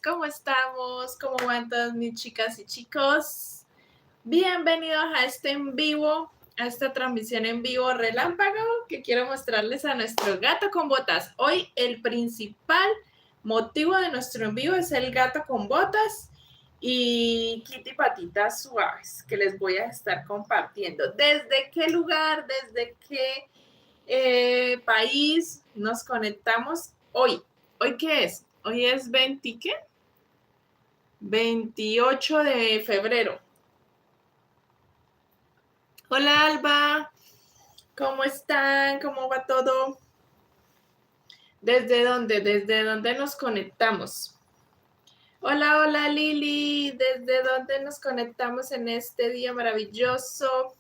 ¿Cómo estamos? ¿Cómo van todas mis chicas y chicos? Bienvenidos a este en vivo, a esta transmisión en vivo relámpago que quiero mostrarles a nuestro gato con botas. Hoy el principal motivo de nuestro en vivo es el gato con botas y Kitty Patitas Suaves que les voy a estar compartiendo. ¿Desde qué lugar, desde qué país nos conectamos hoy? ¿Hoy qué es? Hoy es 20, ¿qué? 28 de febrero. Hola Alba, ¿cómo están? ¿Cómo va todo? ¿Desde dónde? ¿Desde dónde nos conectamos? Hola, hola Lili, ¿desde dónde nos conectamos en este día maravilloso?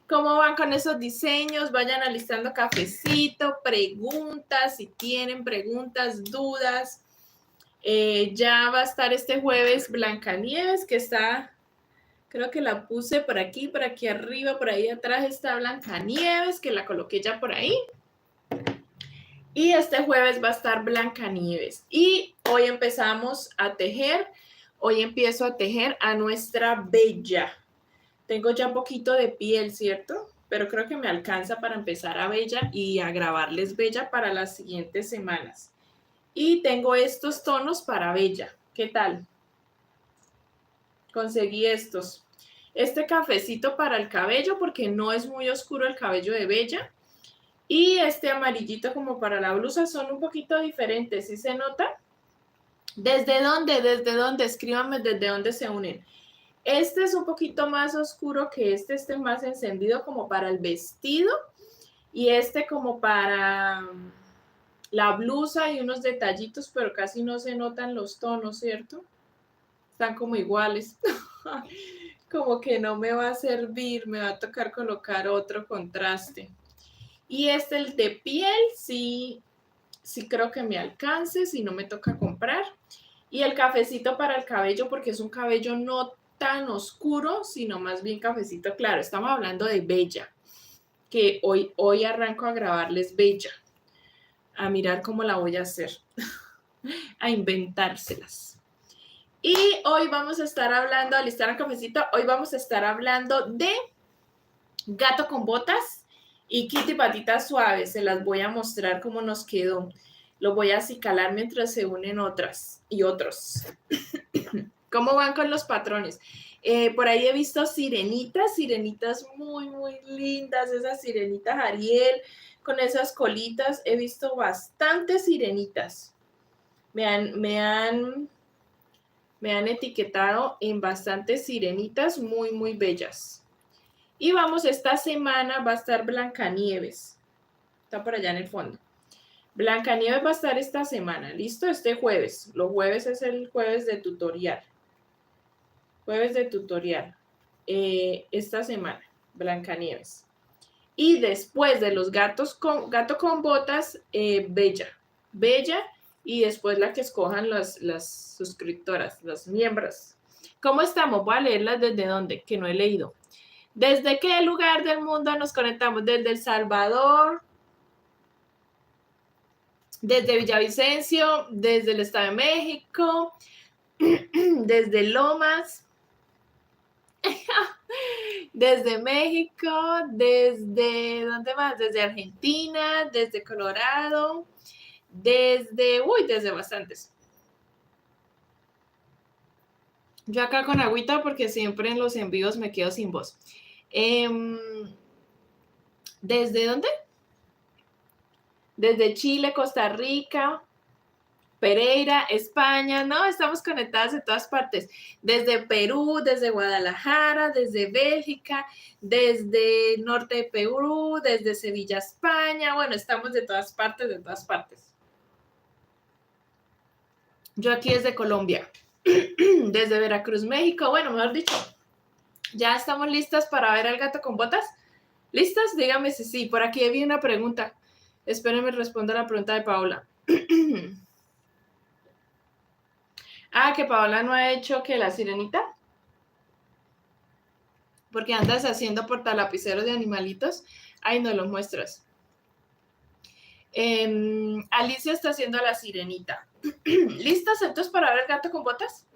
¿Cómo van con esos diseños? Vayan alistando cafecito, preguntas, si tienen preguntas, dudas. Ya va a estar este jueves Blancanieves, que está, creo que la puse por aquí arriba, por ahí atrás está Blancanieves, que la coloqué ya por ahí. Y este jueves va a estar Blancanieves. Y hoy empezamos a tejer, hoy empiezo a tejer a nuestra Bella. Tengo ya un poquito de piel, ¿cierto? Pero creo que me alcanza para empezar a Bella y a grabarles Bella para las siguientes semanas. Y tengo estos tonos para Bella. ¿Qué tal? Conseguí estos. Este cafecito para el cabello porque no es muy oscuro el cabello de Bella. Y este amarillito como para la blusa son un poquito diferentes. ¿Sí se nota? ¿Desde dónde? ¿Desde dónde? Escríbanme desde dónde se unen. Este es un poquito más oscuro que este más encendido como para el vestido. Y este como para la blusa y unos detallitos, pero casi no se notan los tonos, ¿cierto? Están como iguales. Como que no me va a servir, me va a tocar colocar otro contraste. Y el de piel, sí creo que me alcance, si no me toca comprar. Y el cafecito para el cabello, porque es un cabello no tan oscuro, sino más bien cafecito claro. Estamos hablando de Bella, que hoy arranco a grabarles Bella, a mirar cómo la voy a hacer, a inventárselas. Y hoy vamos a estar hablando, alistar el cafecito, hoy vamos a estar hablando de gato con botas y Kitty Patitas Suaves. Se las voy a mostrar cómo nos quedó. Lo voy a acicalar mientras se unen otras y otros. ¿Cómo van con los patrones? Por ahí he visto sirenitas muy, muy lindas, esas sirenitas Ariel, con esas colitas. He visto bastantes sirenitas. Me han etiquetado en bastantes sirenitas muy, muy bellas. Y vamos, esta semana va a estar Blancanieves. Está por allá en el fondo. Blancanieves va a estar esta semana, ¿listo? Este jueves. Los jueves es el jueves de tutorial. Jueves de tutorial. Esta semana, Blancanieves. Y después de los gato con botas, Bella. Bella y después la que escojan las suscriptoras, los miembros. ¿Cómo estamos? Voy a leerlas desde dónde, que no he leído. ¿Desde qué lugar del mundo nos conectamos? Desde El Salvador, desde Villavicencio, desde el Estado de México, desde Lomas, desde México, desde, ¿dónde más? Desde Argentina, desde Colorado, desde bastantes. Yo acá con agüita porque siempre en los envíos me quedo sin voz. ¿Desde dónde? Desde Chile, Costa Rica, Pereira, España, ¿no? Estamos conectadas de todas partes. Desde Perú, desde Guadalajara, desde Bélgica, desde norte de Perú, desde Sevilla, España. Bueno, estamos de todas partes, de todas partes. Yo aquí desde Colombia, desde Veracruz, México. Bueno, mejor dicho, ¿ya estamos listas para ver al gato con botas? ¿Listas? Dígame si sí. Por aquí vi una pregunta. Espérenme, respondo a la pregunta de Paola. Que Paola no ha hecho que la sirenita. Porque andas haciendo portalapiceros de animalitos. Ay, no los muestras. Alicia está haciendo la sirenita. ¿Listas entonces para ver el gato con botas?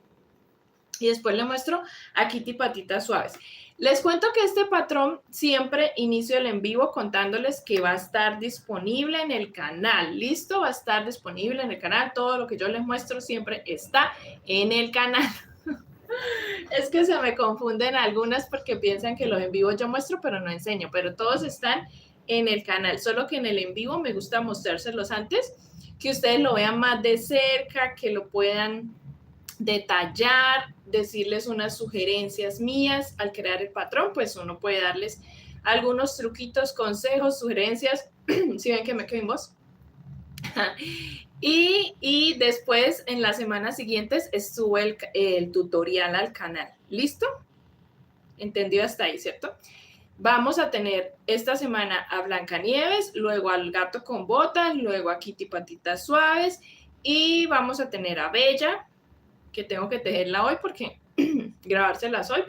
Y después le muestro a Kitty Patitas Suaves. Les cuento que este patrón siempre inicio el en vivo contándoles que va a estar disponible en el canal. ¿Listo? Va a estar disponible en el canal. Todo lo que yo les muestro siempre está en el canal. Es que se me confunden algunas porque piensan que los en vivo yo muestro, pero no enseño. Pero todos están en el canal. Solo que en el en vivo me gusta mostrárselos antes, que ustedes lo vean más de cerca, que lo puedan detallar, decirles unas sugerencias mías al crear el patrón, pues uno puede darles algunos truquitos, consejos, sugerencias, si ven que me quedo en voz. y después en las semanas siguientes subo el tutorial al canal. ¿Listo? ¿Entendido hasta ahí, cierto? Vamos a tener esta semana a Blancanieves, luego al gato con botas, luego a Kitty Patitas Suaves y vamos a tener a Bella, que tengo que tejerla hoy porque grabárselas hoy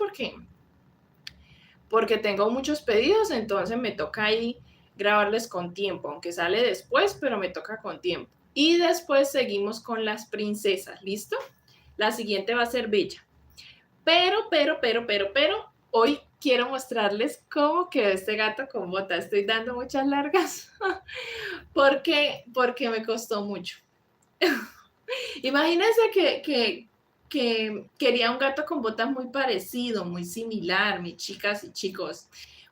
porque tengo muchos pedidos, entonces me toca ahí grabarles con tiempo, aunque sale después, pero me toca con tiempo. Y después seguimos con las princesas, ¿listo? La siguiente va a ser Bella. Pero, hoy quiero mostrarles cómo quedó este gato con bota. Estoy dando muchas largas porque me costó mucho. Imagínense que quería un gato con botas muy parecido, muy similar, mis chicas y chicos,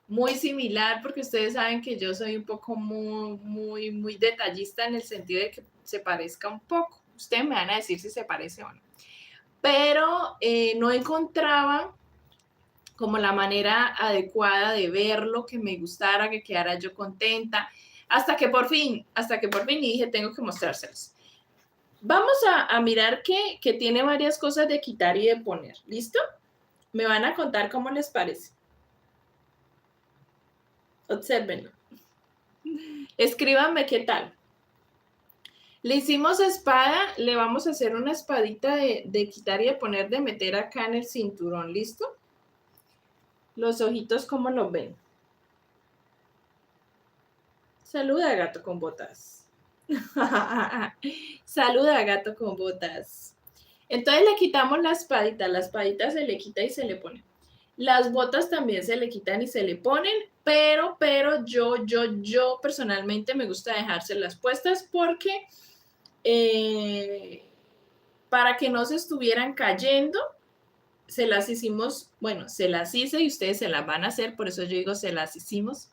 muy similar, porque ustedes saben que yo soy un poco muy detallista en el sentido de que se parezca un poco. Ustedes me van a decir si se parece o no. Pero no encontraba como la manera adecuada de verlo, que me gustara, que quedara yo contenta, hasta que por fin dije, tengo que mostrárselos. Vamos a mirar que tiene varias cosas de quitar y de poner. ¿Listo? Me van a contar cómo les parece. Obsérvenlo. Escríbanme qué tal. Le hicimos espada, le vamos a hacer una espadita de quitar y de poner, de meter acá en el cinturón. ¿Listo? Los ojitos, ¿cómo los ven? Saluda, gato con botas. Saluda, gato con botas. Entonces le quitamos la espadita se le quita y se le pone. Las botas también se le quitan y se le ponen, pero yo personalmente me gusta dejárselas puestas porque para que no se estuvieran cayendo, se las hicimos, bueno, se las hice y ustedes se las van a hacer, por eso yo digo se las hicimos.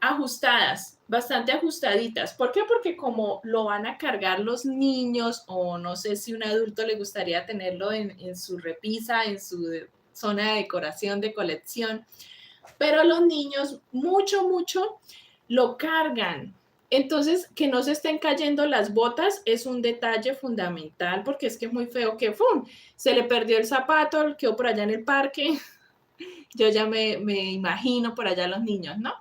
Ajustadas, bastante ajustaditas. ¿Por qué? Porque como lo van a cargar los niños o no sé si un adulto le gustaría tenerlo en su repisa, en su zona de decoración, de colección, pero los niños mucho lo cargan. Entonces, que no se estén cayendo las botas es un detalle fundamental porque es que es muy feo que ¡fum! Se le perdió el zapato, quedó por allá en el parque. Yo ya me imagino por allá los niños, ¿no?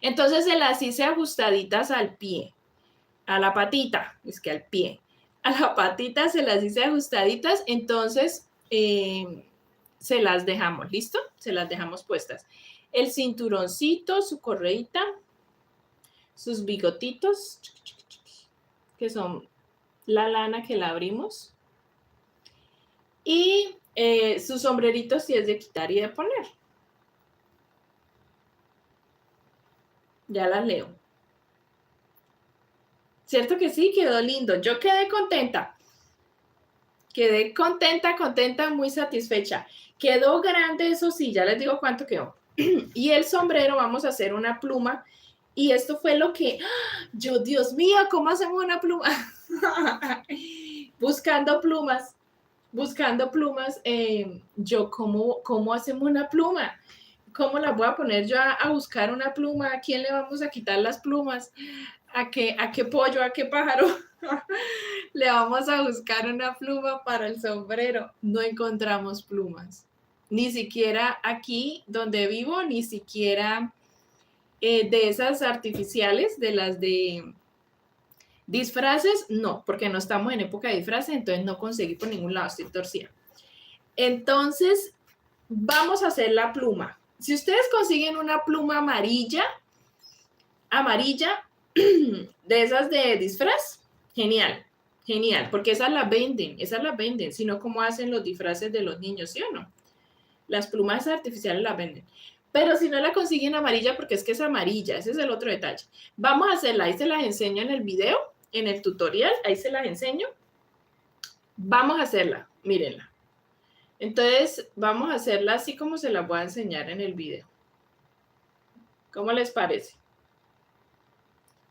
Entonces se las hice ajustaditas al pie, a la patita, es que al pie, a la patita se las hice ajustaditas, entonces se las dejamos, ¿listo? Se las dejamos puestas. El cinturoncito, su correita, sus bigotitos, que son la lana que la abrimos, y su sombrerito si es de quitar y de poner. Ya las leo. ¿Cierto que sí? Quedó lindo. Yo quedé contenta. Quedé contenta, muy satisfecha. Quedó grande, eso sí, ya les digo cuánto quedó. Y el sombrero, vamos a hacer una pluma. Y esto fue lo que, yo, Dios mío, ¿cómo hacemos una pluma? Buscando plumas, yo, ¿cómo hacemos una pluma? ¿Cómo la voy a poner yo a buscar una pluma? ¿A quién le vamos a quitar las plumas? ¿A qué pollo? ¿A qué pájaro? Le vamos a buscar una pluma para el sombrero. No encontramos plumas. Ni siquiera aquí donde vivo, ni siquiera de esas artificiales, de las de disfraces, no, porque no estamos en época de disfraces, entonces no conseguí por ningún lado, estoy torcida. Entonces, vamos a hacer la pluma. Si ustedes consiguen una pluma amarilla, de esas de disfraz, Genial, genial, porque esas las venden, sino como hacen los disfraces de los niños, ¿sí o no? Las plumas artificiales las venden. Pero si no la consiguen amarilla, porque es que es amarilla, ese es el otro detalle. Vamos a hacerla, ahí se las enseño en el video, en el tutorial, ahí se las enseño. Vamos a hacerla, mírenla. Entonces, vamos a hacerla así como se la voy a enseñar en el video. ¿Cómo les parece?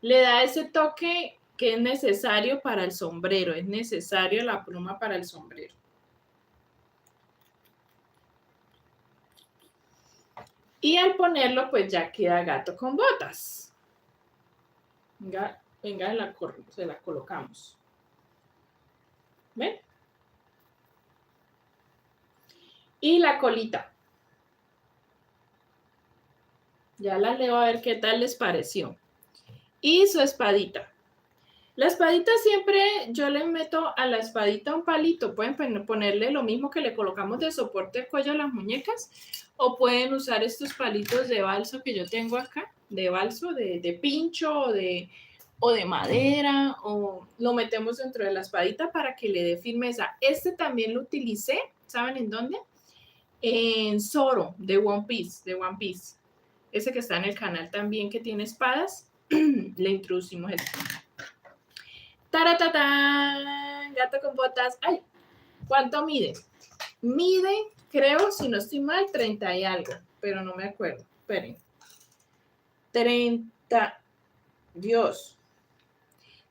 Le da ese toque que es necesario para el sombrero, es necesario la pluma para el sombrero. Y al ponerlo, pues ya queda gato con botas. Venga, se la colocamos. ¿Ven? Y la colita. Ya la leo a ver qué tal les pareció. Y su espadita. La espadita siempre, yo le meto a la espadita un palito. Pueden ponerle lo mismo que le colocamos de soporte al cuello a las muñecas. O pueden usar estos palitos de balso que yo tengo acá. De balso, de pincho o de madera. O lo metemos dentro de la espadita para que le dé firmeza. Este también lo utilicé. ¿Saben en dónde? En Zoro, de One Piece. Ese que está en el canal también que tiene espadas. Le introducimos esto. ¡Taratatán! Gato con botas. ¡Ay! ¿Cuánto mide? Mide, creo, si no estoy mal, 30 y algo, pero no me acuerdo. Esperen. 30. Dios.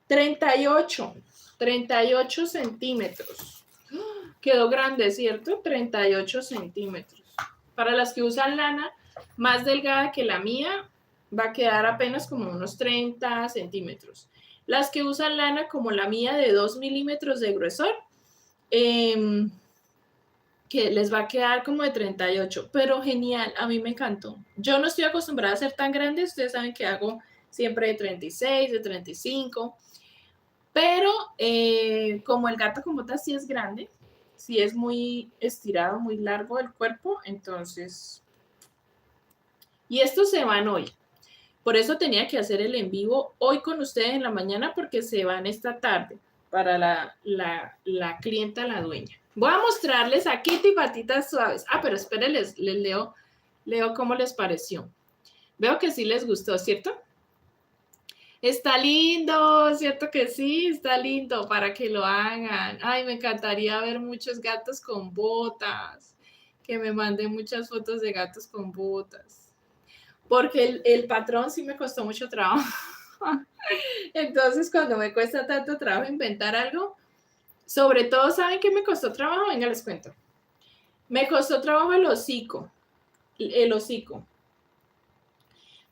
38. 38 centímetros. Quedó grande, ¿cierto? 38 centímetros. Para las que usan lana más delgada que la mía, va a quedar apenas como unos 30 centímetros. Las que usan lana como la mía de 2 milímetros de gruesor, que les va a quedar como de 38, pero genial, a mí me encantó. Yo no estoy acostumbrada a ser tan grande, ustedes saben que hago siempre de 36, de 35, pero como el gato con botas sí es grande, sí es muy estirado, muy largo el cuerpo, entonces... Y estos se van hoy. Por eso tenía que hacer el en vivo hoy con ustedes en la mañana porque se van esta tarde para la clienta, la dueña. Voy a mostrarles a Kitty patitas suaves. Ah, pero espérenles, les leo cómo les pareció. Veo que sí les gustó, ¿cierto? Está lindo, ¿cierto que sí? Está lindo para que lo hagan. Ay, me encantaría ver muchos gatos con botas. Que me manden muchas fotos de gatos con botas. Porque el patrón sí me costó mucho trabajo. Entonces, cuando me cuesta tanto trabajo inventar algo, sobre todo, ¿saben qué me costó trabajo? Venga, les cuento. Me costó trabajo el hocico. El hocico.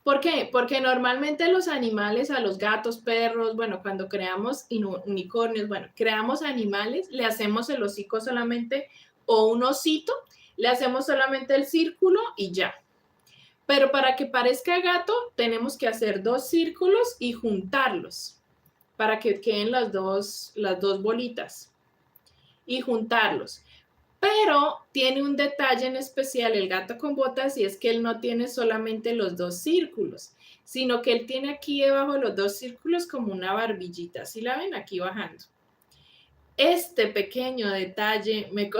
¿Por qué? Porque normalmente los animales, a los gatos, perros, bueno, cuando creamos unicornios, bueno, creamos animales, le hacemos el hocico solamente, o un osito, le hacemos solamente el círculo y ya. Pero para que parezca gato, tenemos que hacer 2 círculos y juntarlos para que queden las dos bolitas y juntarlos. Pero tiene un detalle en especial el gato con botas y es que él no tiene solamente los 2 círculos, sino que él tiene aquí debajo de los 2 círculos como una barbillita. ¿Sí la ven? Aquí bajando. Este pequeño detalle me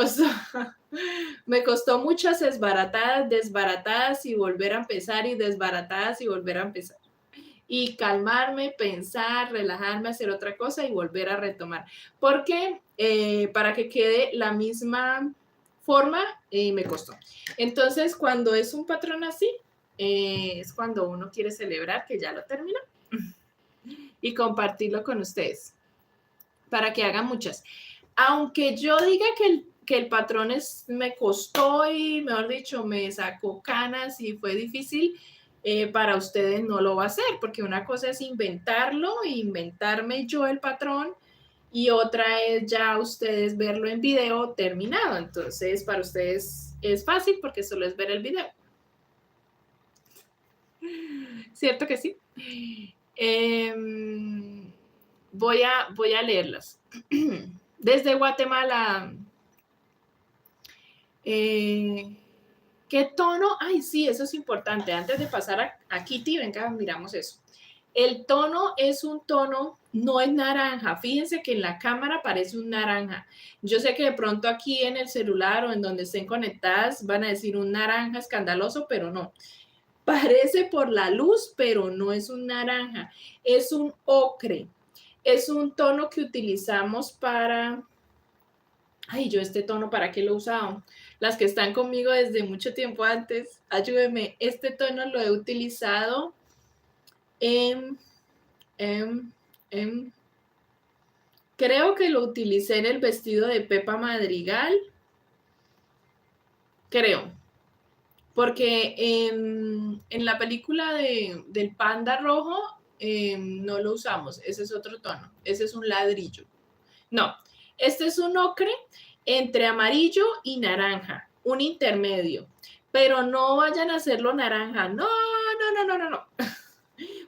costó muchas desbaratadas y volver a empezar y desbaratadas y volver a empezar. Y calmarme, pensar, relajarme, hacer otra cosa y volver a retomar. Porque para que quede la misma forma, me costó. Entonces, cuando es un patrón así, es cuando uno quiere celebrar que ya lo terminó y compartirlo con ustedes para que hagan muchas. Aunque yo diga que el patrón me costó y, mejor dicho, me sacó canas y fue difícil, para ustedes no lo va a hacer, porque una cosa es inventarlo, inventarme yo el patrón, y otra es ya ustedes verlo en video terminado. Entonces, para ustedes es fácil porque solo es ver el video. ¿Cierto que sí? Voy a leerlas. Desde Guatemala. ¿Qué tono? Ay, sí, eso es importante. Antes de pasar a Kitty, venga, miramos eso. El tono es un tono, no es naranja. Fíjense que en la cámara parece un naranja. Yo sé que de pronto aquí en el celular o en donde estén conectadas van a decir un naranja escandaloso, pero no. Parece por la luz, pero no es un naranja. Es un ocre. Es un tono que utilizamos para... Ay, yo este tono, ¿para qué lo he usado? Las que están conmigo desde mucho tiempo antes, ayúdenme. Este tono lo he utilizado en, en, en... Creo que lo utilicé en el vestido de Pepa Madrigal. Creo. Porque en la película del panda rojo no lo usamos. Ese es otro tono. Ese es un ladrillo. No, este es un ocre entre amarillo y naranja, un intermedio. Pero no vayan a hacerlo naranja. No, no, no, no, no, no.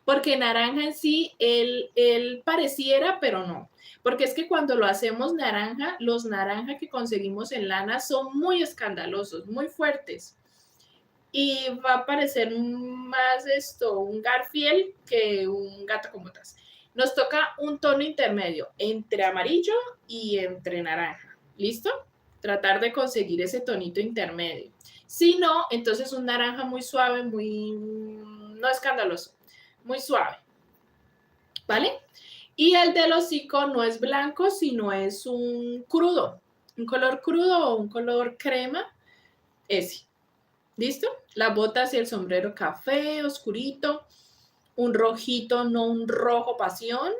Porque naranja en sí, él pareciera, pero no. Porque es que cuando lo hacemos naranja, los naranjas que conseguimos en lana son muy escandalosos, muy fuertes. Y va a parecer más un Garfield que un gato con botas. Nos toca un tono intermedio entre amarillo y entre naranja. ¿Listo? Tratar de conseguir ese tonito intermedio. Si no, entonces un naranja muy suave, muy no escandaloso, muy suave. ¿Vale? Y el del hocico no es blanco, sino es un crudo, un color crudo o un color crema, ese. ¿Listo? Las botas y el sombrero café, oscurito, un rojito, no un rojo pasión,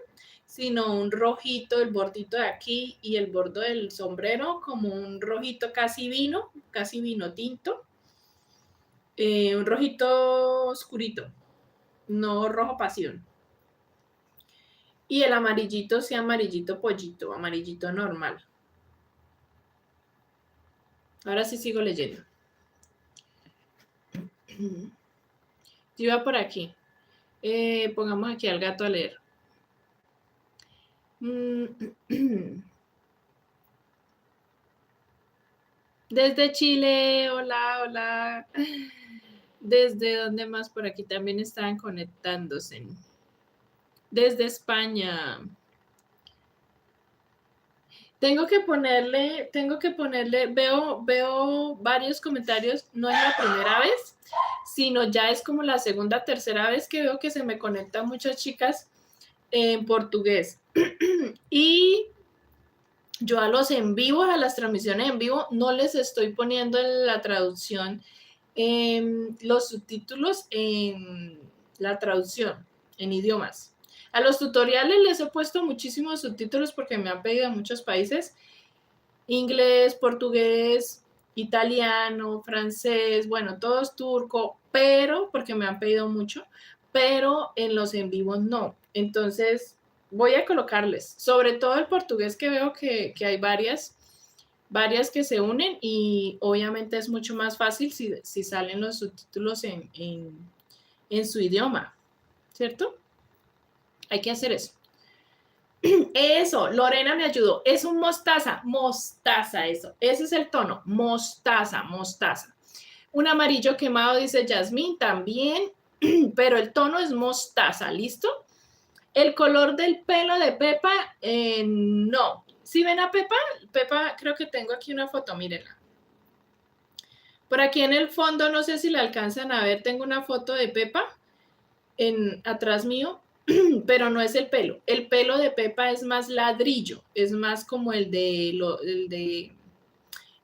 sino un rojito, el bordito de aquí y el bordo del sombrero, como un rojito casi vino tinto, un rojito oscurito, no rojo pasión. Y el amarillito, sí, amarillito pollito, amarillito normal. Ahora sí sigo leyendo. Yo iba por aquí. Pongamos aquí al gato a leer. Desde Chile, hola, hola. ¿Desde dónde más? Por aquí también están conectándose. Desde España. Tengo que ponerle, veo varios comentarios, no es la primera vez, sino ya es como la segunda, tercera vez que veo que se me conectan muchas chicas en portugués. Y yo a los en vivo, a las transmisiones en vivo, no les estoy poniendo en la traducción, los subtítulos en la traducción, en idiomas. A los tutoriales les he puesto muchísimos subtítulos porque me han pedido en muchos países. Inglés, portugués, italiano, francés, bueno, todo es turco, pero, porque me han pedido mucho, pero en los en vivos no. Entonces, voy a colocarles, sobre todo el portugués que veo que hay varias que se unen y obviamente es mucho más fácil si salen los subtítulos en su idioma, ¿cierto? Hay que hacer eso. Eso, Lorena me ayudó. Es un mostaza, eso. Ese es el tono, mostaza. Un amarillo quemado, dice Yasmín, también, pero el tono es mostaza, ¿listo? El color del pelo de Pepa, no. ¿Sí ven a Pepa? Pepa, creo que tengo aquí una foto, mírenla. Por aquí en el fondo, no sé si la alcanzan a ver, tengo una foto de Pepa atrás mío, pero no es el pelo. El pelo de Pepa es más ladrillo, es más como el de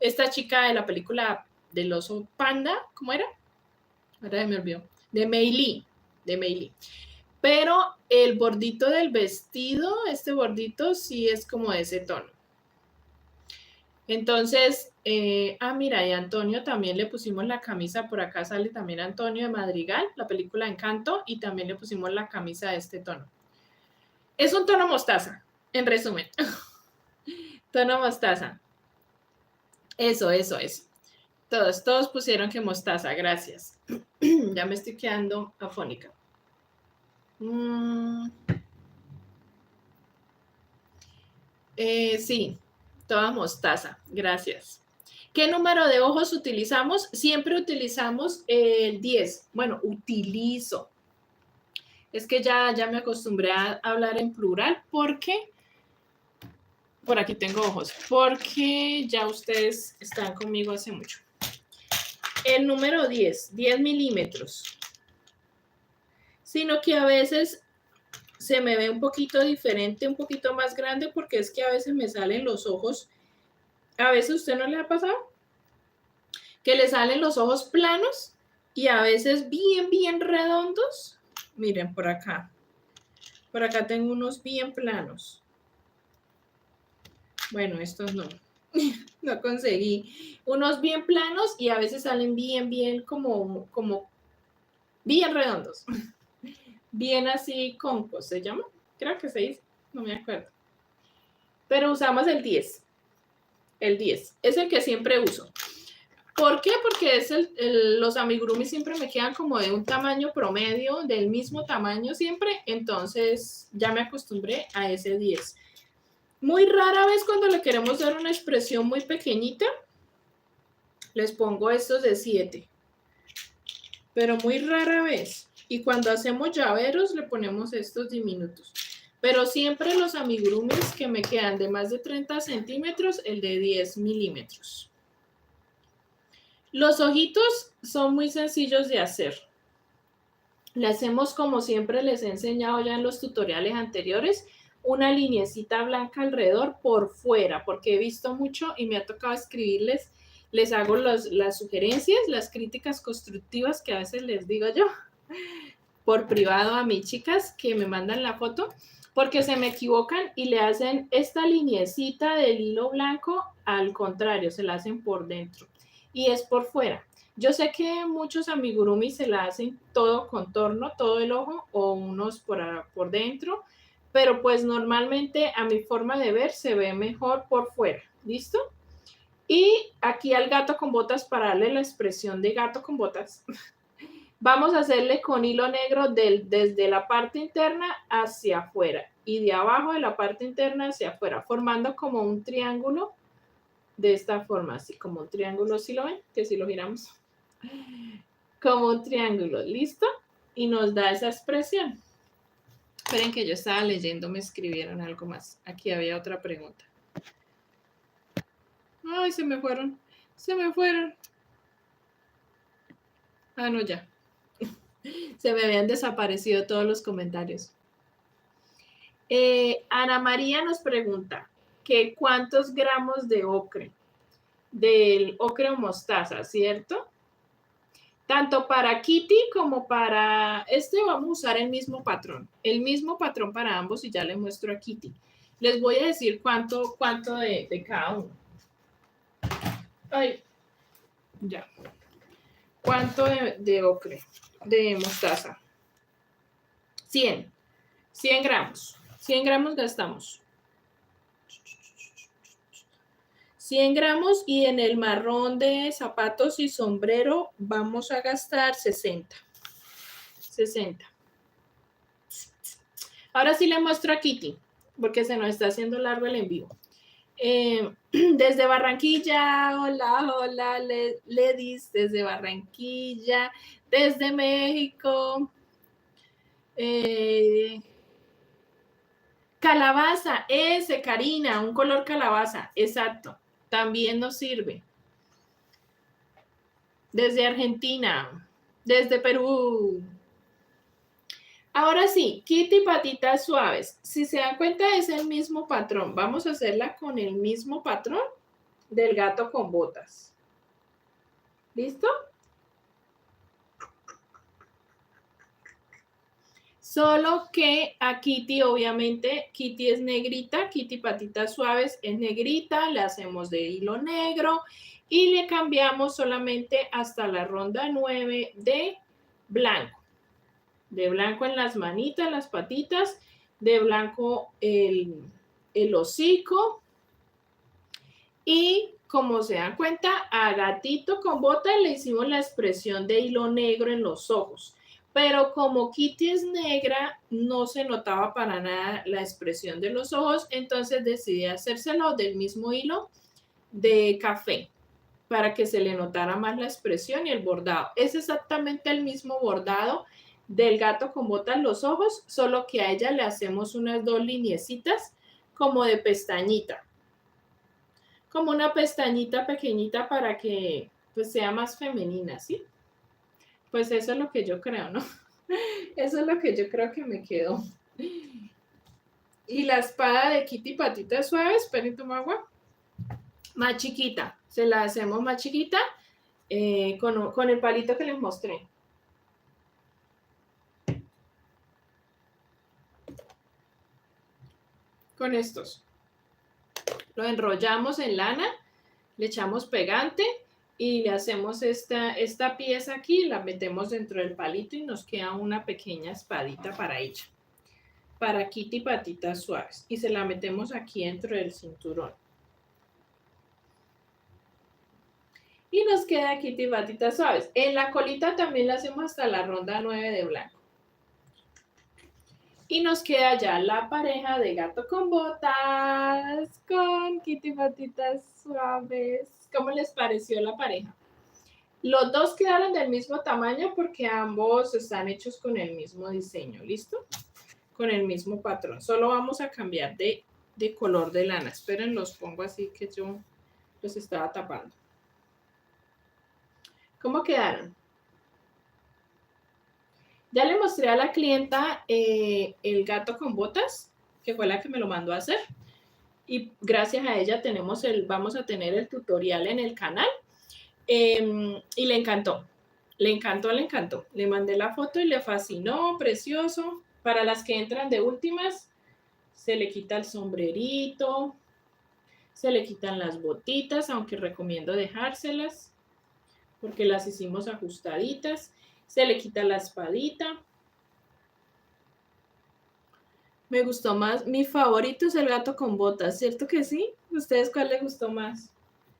esta chica de la película del oso panda, ¿cómo era? Ahora me olvidó. De Mei Li. Pero el bordito del vestido, este bordito sí es como de ese tono. Entonces, mira, y Antonio también le pusimos la camisa, por acá sale también Antonio de Madrigal, la película Encanto, y también le pusimos la camisa de este tono. Es un tono mostaza, en resumen. Tono mostaza. Eso. Todos pusieron que mostaza, gracias. Ya me estoy quedando afónica. Sí, toda mostaza, gracias. ¿Qué número de ojos utilizamos? Siempre utilizamos el 10. Bueno, utilizo. Es que ya me acostumbré a hablar en plural porque, por aquí tengo ojos, porque ya ustedes están conmigo hace mucho. El número 10 milímetros. Sino que a veces se me ve un poquito diferente, un poquito más grande, porque es que a veces me salen los ojos. A veces a usted no le ha pasado que le salen los ojos planos y a veces bien redondos. Miren por acá. Por acá tengo unos bien planos. Bueno, estos no. No conseguí. Unos bien planos y a veces salen bien como bien redondos. Bien así concos, ¿se llama? Creo que se dice. No me acuerdo. Pero usamos el 10. El 10. Es el que siempre uso. ¿Por qué? Porque es los amigurumi siempre me quedan como de un tamaño promedio, del mismo tamaño siempre, entonces ya me acostumbré a ese 10. Muy rara vez cuando le queremos dar una expresión muy pequeñita, les pongo estos de 7, pero muy rara vez. Y cuando hacemos llaveros le ponemos estos diminutos. Pero siempre los amigurumis que me quedan de más de 30 centímetros, el de 10 milímetros. Los ojitos son muy sencillos de hacer. Le hacemos como siempre les he enseñado ya en los tutoriales anteriores, una liniecita blanca alrededor por fuera, porque he visto mucho y me ha tocado escribirles, les hago las sugerencias, las críticas constructivas que a veces les digo yo por privado a mis chicas que me mandan la foto, porque se me equivocan y le hacen esta liniecita del hilo blanco al contrario, se la hacen por dentro y es por fuera. Yo sé que muchos amigurumi se la hacen todo contorno, todo el ojo o unos por dentro, pero pues normalmente a mi forma de ver se ve mejor por fuera. ¿Listo? Y aquí al gato con botas para darle la expresión de gato con botas. Vamos a hacerle con hilo negro desde la parte interna hacia afuera y de abajo de la parte interna hacia afuera, formando como un triángulo de esta forma, así como un triángulo, ¿sí lo ven? Que si lo giramos, como un triángulo, ¿listo? Y nos da esa expresión. Esperen que yo estaba leyendo, me escribieron algo más. Aquí había otra pregunta. Ay, se me fueron. Ah, no, ya. Se me habían desaparecido todos los comentarios. Ana María nos pregunta que cuántos gramos de ocre, del ocre o mostaza, ¿cierto? Tanto para Kitty como para este vamos a usar el mismo patrón para ambos y ya le muestro a Kitty. Les voy a decir cuánto de cada uno. Ay, ya. ¿Cuánto de ocre, de mostaza? 100 gramos. 100 gramos gastamos. 100 gramos y en el marrón de zapatos y sombrero vamos a gastar 60. Ahora sí le muestro a Kitty, porque se nos está haciendo largo el envío. Desde Barranquilla, hola, Ledis, desde Barranquilla, desde México. Calabaza, Karina, un color calabaza, exacto, también nos sirve. Desde Argentina, desde Perú. Ahora sí, Kitty patitas suaves. Si se dan cuenta es el mismo patrón. Vamos a hacerla con el mismo patrón del gato con botas. ¿Listo? Solo que a Kitty, obviamente, Kitty es negrita, Kitty patitas suaves es negrita, le hacemos de hilo negro y le cambiamos solamente hasta la ronda 9 de blanco. De blanco en las manitas, las patitas, de blanco el hocico. Y como se dan cuenta, a gatito con bota le hicimos la expresión de hilo negro en los ojos. Pero como Kitty es negra, no se notaba para nada la expresión de los ojos, entonces decidí hacérselo del mismo hilo de café para que se le notara más la expresión y el bordado. Es exactamente el mismo bordado del gato con botas los ojos, solo que a ella le hacemos unas 2 lineecitas como de pestañita. Como una pestañita pequeñita para que pues sea más femenina, ¿sí? Pues eso es lo que yo creo, ¿no? Eso es lo que yo creo que me quedó. Y la espada de Kitty Patitas Suaves, esperen, toma agua. Más chiquita, se la hacemos más chiquita con el palito que les mostré. Con estos. Lo enrollamos en lana, le echamos pegante y le hacemos esta pieza aquí, la metemos dentro del palito y nos queda una pequeña espadita para ella. Para Kitty Patitas Suaves. Y se la metemos aquí dentro del cinturón. Y nos queda Kitty Patitas Suaves. En la colita también la hacemos hasta la ronda 9 de blanco. Y nos queda ya la pareja de gato con botas con Kitty Patitas Suaves. ¿Cómo les pareció la pareja? Los dos quedaron del mismo tamaño porque ambos están hechos con el mismo diseño, ¿listo? Con el mismo patrón. Solo vamos a cambiar de color de lana. Esperen, los pongo así que yo los estaba tapando. ¿Cómo quedaron? Ya le mostré a la clienta el gato con botas, que fue la que me lo mandó a hacer. Y gracias a ella vamos a tener el tutorial en el canal. Y le encantó. Le encantó, le encantó. Le mandé la foto y le fascinó, precioso. Para las que entran de últimas, se le quita el sombrerito, se le quitan las botitas, aunque recomiendo dejárselas, porque las hicimos ajustaditas. Se le quita la espadita. Me gustó más. Mi favorito es el gato con botas, ¿cierto que sí? ¿Ustedes cuál les gustó más?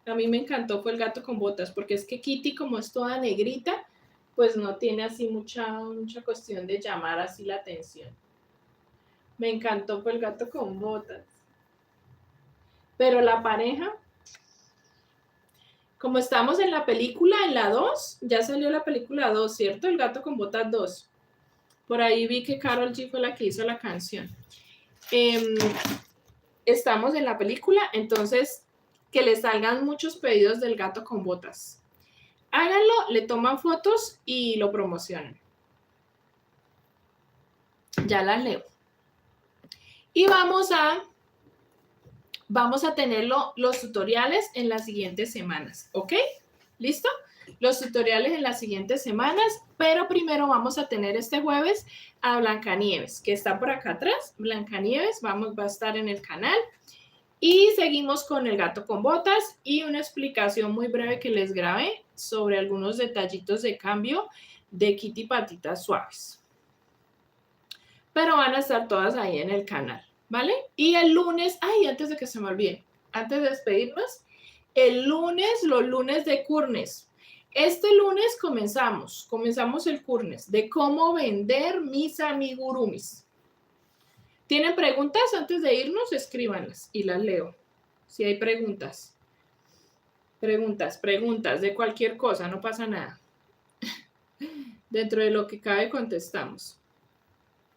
A mí me encantó fue el gato con botas, porque es que Kitty, como es toda negrita, pues no tiene así mucha cuestión de llamar así la atención. Me encantó fue el gato con botas. Pero la pareja, como estamos en la película, en la 2, ya salió la película 2, ¿cierto? El gato con botas 2. Por ahí vi que Karol G fue la que hizo la canción. Estamos en la película, entonces que le salgan muchos pedidos del gato con botas. Háganlo, le toman fotos y lo promocionan. Ya las leo. Y vamos a tener los tutoriales en las siguientes semanas, ¿ok? ¿Listo? Los tutoriales en las siguientes semanas, pero primero vamos a tener este jueves a Blancanieves, que está por acá atrás. Blancanieves va a estar en el canal. Y seguimos con el gato con botas y una explicación muy breve que les grabé sobre algunos detallitos de cambio de Kitty Patitas Suaves. Pero van a estar todas ahí en el canal, ¿vale? Y el lunes, antes de que se me olvide, antes de despedirnos, los lunes de Curnes. Este lunes comenzamos el Curnes de cómo vender mis amigurumis. ¿Tienen preguntas antes de irnos? Escríbanlas y las leo. Si hay preguntas. Preguntas de cualquier cosa, no pasa nada. Dentro de lo que cabe contestamos.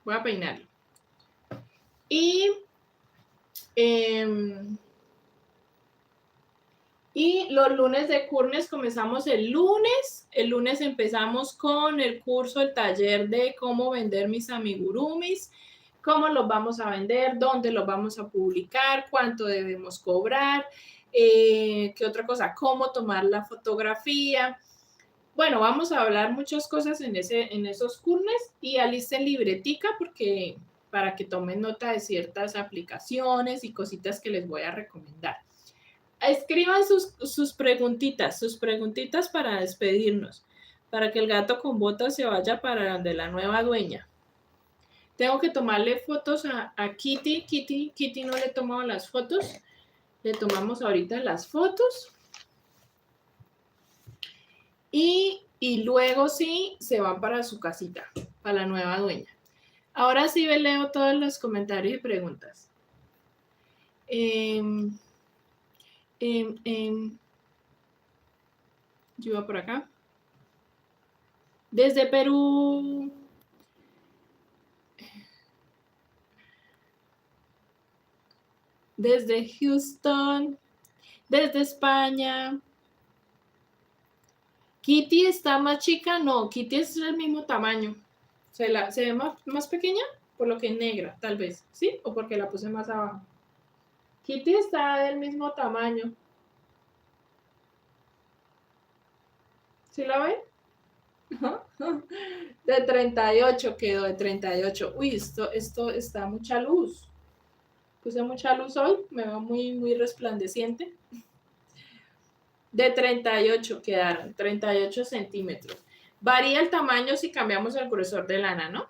Voy a peinarlo. Y los lunes de Curnes comenzamos el lunes. El lunes empezamos con el curso, el taller de cómo vender mis amigurumis. Cómo los vamos a vender, dónde los vamos a publicar, cuánto debemos cobrar, qué otra cosa, cómo tomar la fotografía. Bueno, vamos a hablar muchas cosas en esos curnes y alisten libretica porque para que tomen nota de ciertas aplicaciones y cositas que les voy a recomendar. Escriban sus preguntitas para despedirnos, para que el gato con botas se vaya para donde la nueva dueña. Tengo que tomarle fotos a Kitty. Kitty no le he tomado las fotos. Le tomamos ahorita las fotos. Y luego sí se van para su casita, para la nueva dueña. Ahora sí leo todos los comentarios y preguntas. Yo iba por acá. Desde Perú. desde Houston, desde España. ¿Kitty está más chica? No, Kitty es el mismo tamaño. ¿Se ve más pequeña? Por lo que es negra, tal vez, ¿sí? O porque la puse más abajo. Kitty está del mismo tamaño. ¿Sí la ven? De 38 quedó, de 38. Uy, esto está mucha luz. Puse mucha luz hoy, me veo muy resplandeciente. De 38 quedaron, 38 centímetros. Varía el tamaño si cambiamos el grosor de lana, ¿no?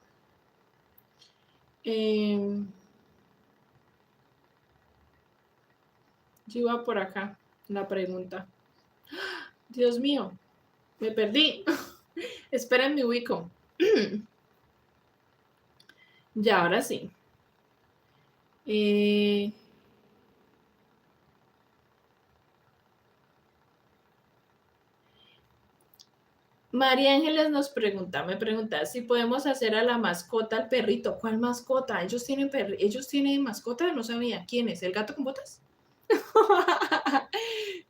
Yo iba por acá, la pregunta. Dios mío, me perdí. Esperen, me ubico. Ya, ahora sí. María Ángeles me pregunta si podemos hacer a la mascota al perrito. ¿Cuál mascota? ¿Ellos tienen mascota? No sabía. ¿Quién es? ¿El gato con botas?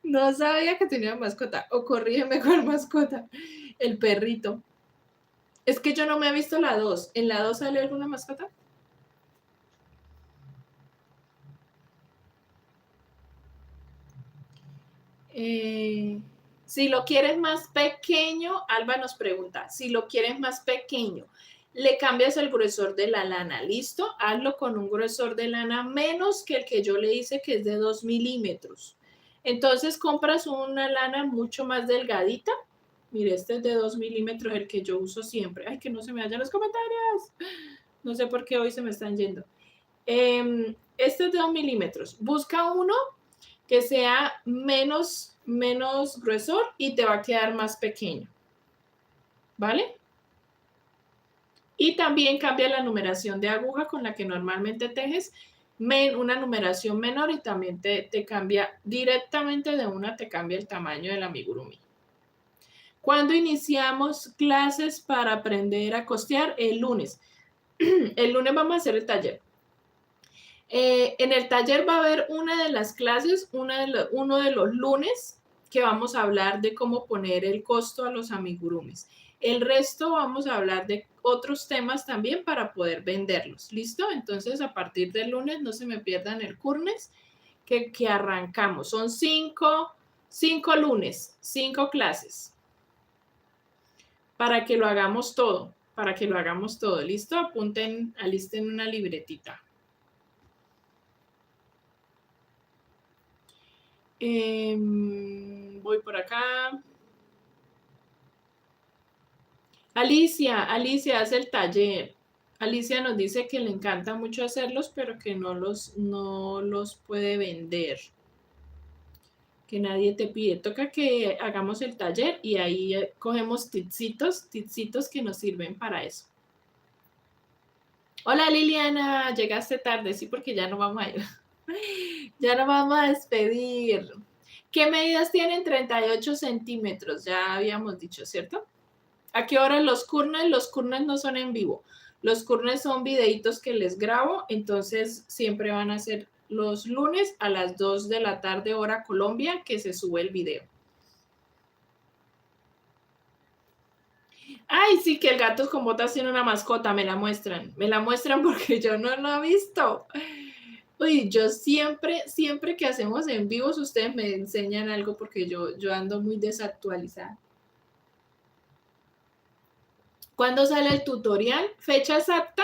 No sabía que tenía mascota. O corrígeme con mascota. El perrito. Es que yo no me he visto la 2. ¿En la 2 sale alguna mascota? Si lo quieres más pequeño, Alba nos pregunta, si lo quieres más pequeño, le cambias el gruesor de la lana, ¿listo? Hazlo con un gruesor de lana menos que el que yo le hice, que es de 2 milímetros. Entonces compras una lana mucho más delgadita. Mire, este es de 2 milímetros, el que yo uso siempre. Ay, que no se me vayan los comentarios. No sé por qué hoy se me están yendo. Este es de 2 milímetros. Busca uno que sea menos gruesor y te va a quedar más pequeño. ¿Vale? Y también cambia la numeración de aguja con la que normalmente tejes, una numeración menor y también te cambia directamente de una, te cambia el tamaño del amigurumi. ¿Cuándo iniciamos clases para aprender a costear? El lunes. El lunes vamos a hacer el taller. En el taller va a haber una de las clases, uno de los lunes, que vamos a hablar de cómo poner el costo a los amigurumis. El resto vamos a hablar de otros temas también para poder venderlos. ¿Listo? Entonces, a partir del lunes, no se me pierdan el curnes que arrancamos. Son 5 lunes, 5 clases. Para que lo hagamos todo, ¿Listo? Alisten una libretita. Voy por acá. Alicia hace el taller. Alicia nos dice que le encanta mucho hacerlos, pero que no los puede vender. Que nadie te pide. Toca que hagamos el taller y ahí cogemos tipsitos que nos sirven para eso. Hola Liliana, llegaste tarde, sí, porque ya no vamos a ir. Ya nos vamos a despedir. ¿Qué medidas tienen? 38 centímetros, ya habíamos dicho, ¿cierto? ¿A qué hora los curnes? Los curnes no son en vivo. Los curnes son videitos que les grabo, entonces siempre van a ser los lunes a las 2 de la tarde hora Colombia que se sube el video. Ay, sí, que el gato con botas tiene una mascota, me la muestran porque yo no lo he visto. Uy, yo siempre que hacemos en vivos, ustedes me enseñan algo porque yo ando muy desactualizada. ¿Cuándo sale el tutorial? Fecha exacta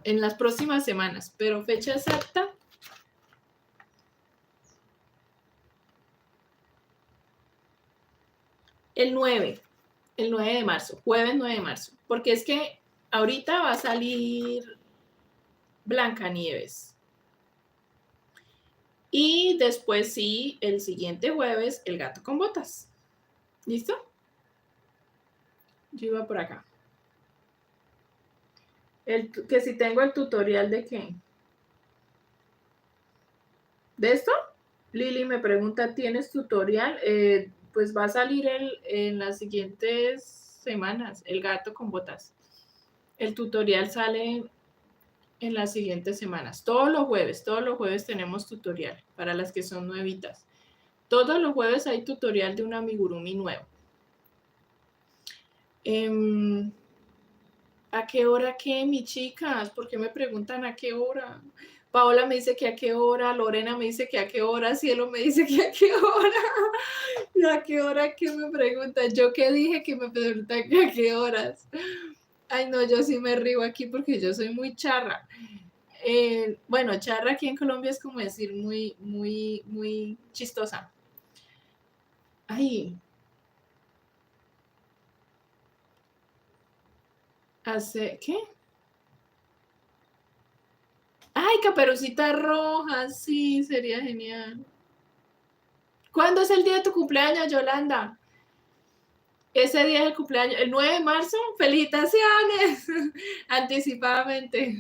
en las próximas semanas, pero fecha exacta el 9 de marzo, jueves 9 de marzo, porque es que ahorita va a salir Blancanieves. Y después sí, el siguiente jueves, el gato con botas. ¿Listo? Yo iba por acá. Que si tengo el tutorial de qué. ¿De esto? Lili me pregunta, ¿tienes tutorial? Pues va a salir en las siguientes semanas, el gato con botas. El tutorial sale en las siguientes semanas. Todos los jueves tenemos tutorial para las que son nuevitas. Todos los jueves hay tutorial de un amigurumi nuevo. ¿A qué hora qué, mis chicas? ¿Por qué me preguntan a qué hora? Paola me dice que a qué hora, Lorena me dice que a qué hora, Cielo me dice que a qué hora. ¿A qué hora qué me preguntan? Yo qué dije que me preguntan que a qué horas. Ay, no, yo sí me río aquí porque yo soy muy charra. Bueno, charra aquí en Colombia es como decir muy chistosa. Ay, ¿qué? Ay, Caperucita Roja, sí, sería genial. ¿Cuándo es el día de tu cumpleaños, Yolanda? Ese día es el cumpleaños, el 9 de marzo. ¡Felicitaciones! Anticipadamente.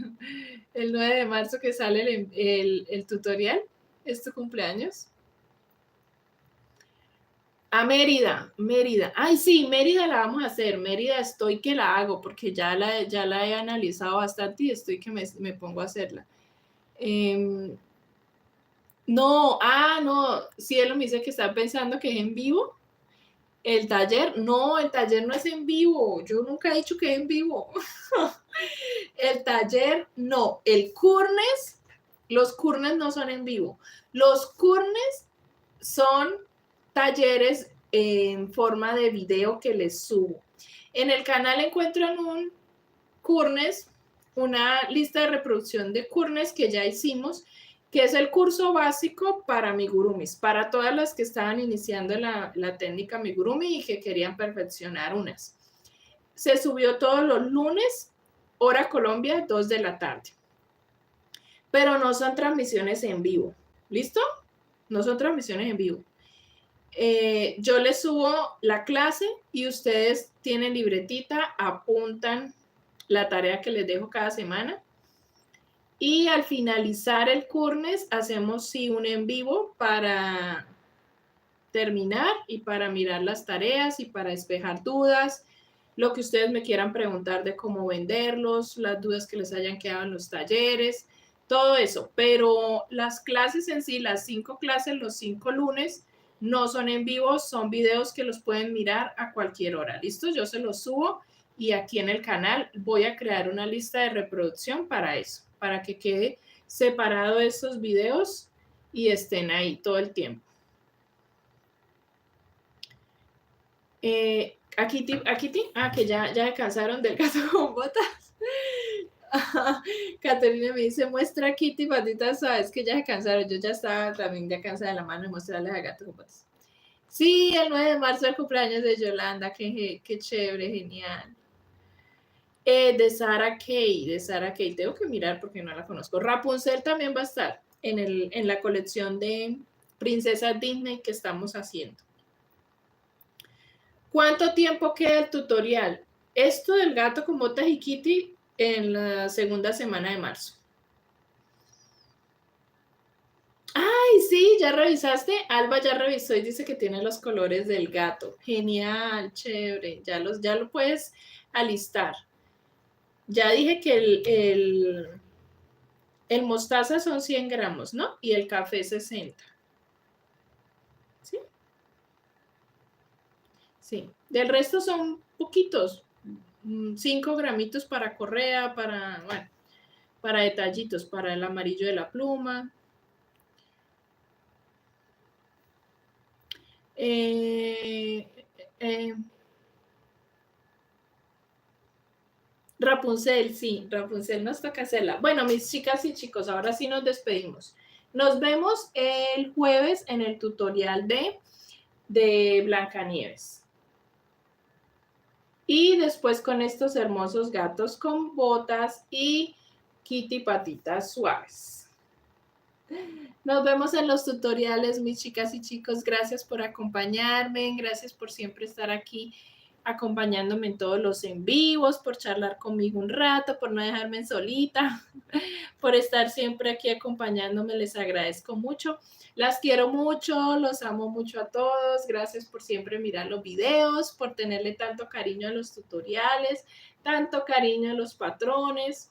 El 9 de marzo que sale el tutorial. ¿Es tu cumpleaños? A Mérida. Ay, sí, Mérida la vamos a hacer. Mérida estoy que la hago porque ya la he analizado bastante y estoy que me pongo a hacerla. No, no, Cielo me dice que está pensando que es en vivo. El taller no es en vivo. Yo nunca he dicho que es en vivo. El taller no. Los curnes no son en vivo. Los curnes son talleres en forma de video que les subo. En el canal encuentran un curnes, una lista de reproducción de curnes que ya hicimos, que es el curso básico para amigurumis, para todas las que estaban iniciando la técnica amigurumi y que querían perfeccionar unas. Se subió todos los lunes, hora Colombia, 2 de la tarde. Pero no son transmisiones en vivo. ¿Listo? No son transmisiones en vivo. Yo les subo la clase y ustedes tienen libretita, apuntan la tarea que les dejo cada semana. Y al finalizar el curnes, hacemos sí un en vivo para terminar y para mirar las tareas y para despejar dudas, lo que ustedes me quieran preguntar de cómo venderlos, las dudas que les hayan quedado en los talleres, todo eso. Pero las clases en sí, las 5 clases, los 5 lunes, no son en vivo, son videos que los pueden mirar a cualquier hora. ¿Listo? Yo se los subo y aquí en el canal voy a crear una lista de reproducción para eso, para que quede separado esos videos y estén ahí todo el tiempo. A Kitty, que ya descansaron del gato con botas. Caterina me dice, muestra a Kitty patitas suaves, que ya se cansaron. Yo ya estaba también ya cansada de la mano de mostrarles al gato con botas. Sí, el 9 de marzo el cumpleaños de Yolanda, qué chévere, genial. De Sara Kay, tengo que mirar porque no la conozco. Rapunzel también va a estar en la colección de princesas Disney que estamos haciendo. ¿Cuánto tiempo queda el tutorial? Esto del gato con botas y Kitty en la segunda semana de marzo. Ay, sí, ya revisaste. Alba ya revisó y dice que tiene los colores del gato. Genial, chévere. Ya lo puedes alistar. Ya dije que el mostaza son 100 gramos, ¿no? Y el café 60. ¿Sí? Sí. Del resto son poquitos. 5 gramitos para correa, para detallitos, para el amarillo de la pluma. Rapunzel, sí, Rapunzel nos toca hacerla. Bueno, mis chicas y chicos, ahora sí nos despedimos. Nos vemos el jueves en el tutorial de Blancanieves. Y después con estos hermosos gatos con botas y Kitty patitas suaves. Nos vemos en los tutoriales, mis chicas y chicos. Gracias por acompañarme, gracias por siempre estar aquí acompañándome en todos los en vivos, por charlar conmigo un rato, por no dejarme solita, por estar siempre aquí acompañándome. Les agradezco mucho. Las quiero mucho, los amo mucho a todos. Gracias por siempre mirar los videos, por tenerle tanto cariño a los tutoriales, tanto cariño a los patrones.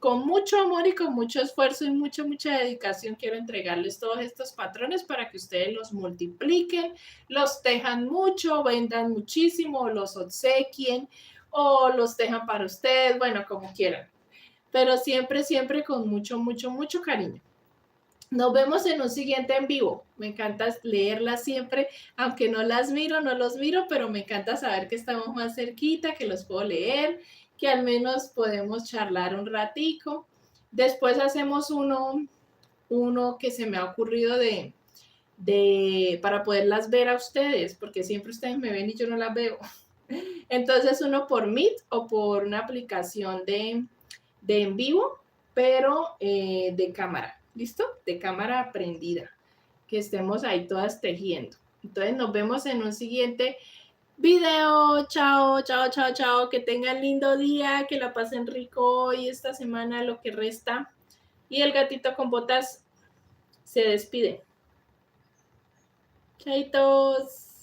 con mucho amor y con mucho esfuerzo y mucha dedicación quiero entregarles todos estos patrones para que ustedes los multipliquen, los tejan mucho, vendan muchísimo, los obsequien o los tejan para ustedes, bueno, como quieran. Pero siempre con mucho cariño. Nos vemos en un siguiente en vivo. Me encanta leerlas siempre, aunque no las miro, no los miro, pero me encanta saber que estamos más cerquita, que los puedo leer, que al menos podemos charlar un ratico. Después hacemos uno que se me ha ocurrido para poderlas ver a ustedes, porque siempre ustedes me ven y yo no las veo. Entonces uno por Meet o por una aplicación de en vivo, pero de cámara, ¿listo? De cámara prendida, que estemos ahí todas tejiendo. Entonces nos vemos en un siguiente video. Chao, que tengan lindo día, que la pasen rico hoy, esta semana, lo que resta. Y el gatito con botas se despide. Chaitos.